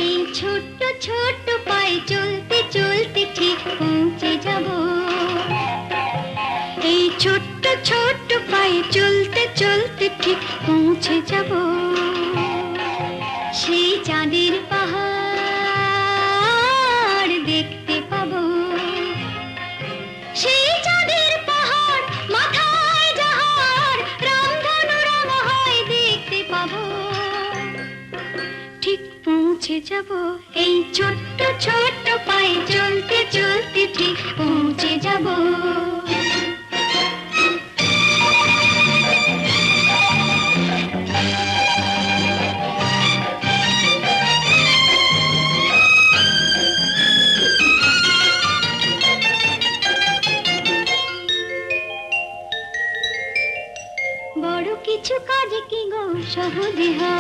এই ছোট্ট ছোট্ট পায়ে চলতে চলতে ঠিক পৌঁছে যাব। এই ছোট্ট ছোট্ট পায়ে চলতে চলতে ঠিক পৌঁছে যাব সেই চাঁদের পাহাড় দেখতে পাবো। সেই চাঁদের পাহাড় মাথায় যাহার রামধনু রাঙা হয় দেখতে পাবো। ঠিক পৌঁছে যাব এই ছোট্ট ছোট্ট পায়ে চলতে চলতে ঠিক পৌঁছে যাব। বড় কিছু কাজ কি গো সহজে হয়।